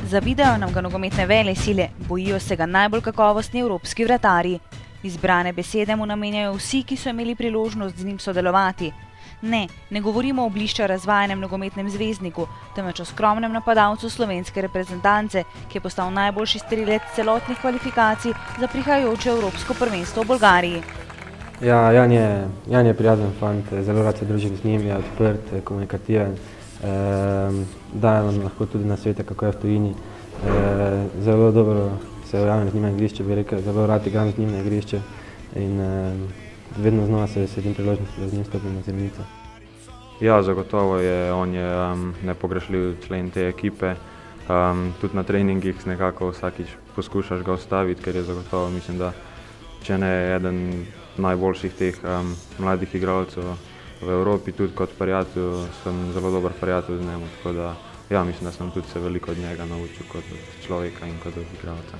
Zavidajo nam ga nogometne velesile, bojijo se ga najbolj kakovostni evropski vratarji. Izbrane besede mu namenjajo vsi, ki so imeli priložnost z njim sodelovati. Ne govorimo o blišče razvajanem nogometnem zvezdniku, temveč o skromnem napadalcu slovenske reprezentance, ki je postal najboljši strelec celotnih kvalifikacij za prihajajoče evropsko prvenstvo v Bolgariji. Ja, Jan je prijazen fant, zelo rad se družim z njim, je odprt, komunikativen, daje nam lahko tudi nasvete, kako je v tujini. Zelo dobro se ujamem z njim na igrišče, bi rekel, zelo rad igram z njim na igrišče in vedno znova se veselim priložnosti, da z njim stopim na zelenico. Ja, zagotovo on je nepogrešljiv člen te ekipe. Tudi na treningih nekako vsakič poskušaš ga ustaviti, ker je zagotovo, mislim, da če ne eden najboljših teh mladih igralcev v Evropi, tudi kot prijatelj, sem zelo dober prijatelj z njim, tako da ja, mislim, da sem tudi se veliko od njega naučil kot človeka in kot igralca.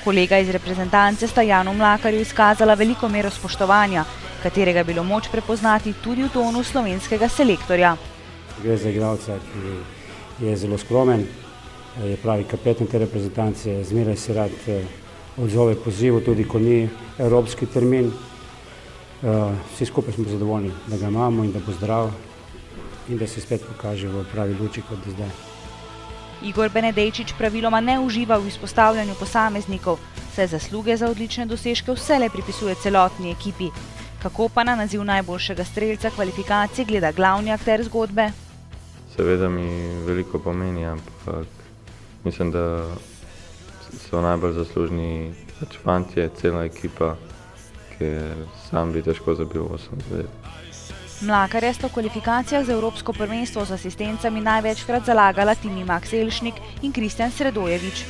Kolega iz reprezentance sta Janu Mlakarju izkazala veliko mero spoštovanja, katerega je bilo moč prepoznati tudi v tonu slovenskega selektorja. Gre za igralca, ki je zelo skromen, je pravi kapetan te reprezentance, zmeraj se rad odzove pozivu, tudi ko ni evropski termin. Vsi skupaj smo zadovoljni, da ga imamo in da bo zdrav in da se spet pokaže v pravi luči kot do zdaj. Igor Benedejčič praviloma ne uživa v izpostavljanju posameznikov, saj zasluge za odlične dosežke vselej pripisuje celotni ekipi. Kako pa na naziv najboljšega strelca kvalifikacij gleda glavni akter zgodbe? Seveda mi veliko pomeni, ampak mislim, da so najbolj zaslužni fantje, cela ekipa, ker sam bi težko zabil 8 zvezd. Mlakarja sta v kvalifikacijah za evropsko prvenstvo z asistencami največkrat zalagala Timi Max Elšnik in Kristjan Sredojevič.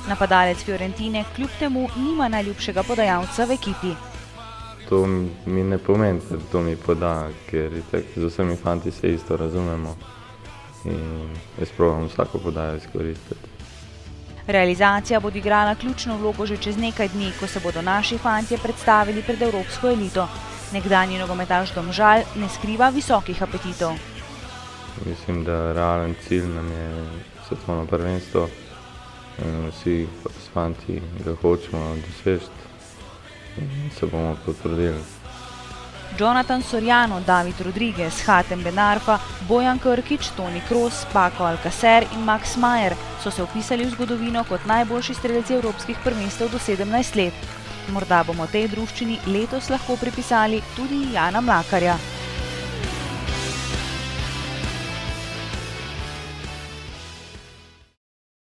Napadalec Fiorentine kljub temu nima najljubšega podajalca v ekipi. To mi ne pomeni, da to mi poda, ker z vsemi fanti se isto razumemo in jaz probam vsako podajo izkoristiti. Realizacija bo odigrala ključno vlogo že čez nekaj dni, ko se bodo naši fantje predstavili pred evropsko elito. Nekdanji nogometaš Domžal ne skriva visokih apetitov. Mislim, da realen cilj nam je svetovno prvenstvo. Vsi s fanti ga hočemo doseči in se bomo potrudili. Jonathan Soriano, David Rodriguez, Hatem Ben Arfa, Bojan Krkić, Toni Kroos, Paco Alcacer in Max Mayer so se vpisali v zgodovino kot najboljši strelci evropskih prvenstev do 17 let. Morda bomo tej druščini letos lahko pripisali tudi Jana Mlakarja.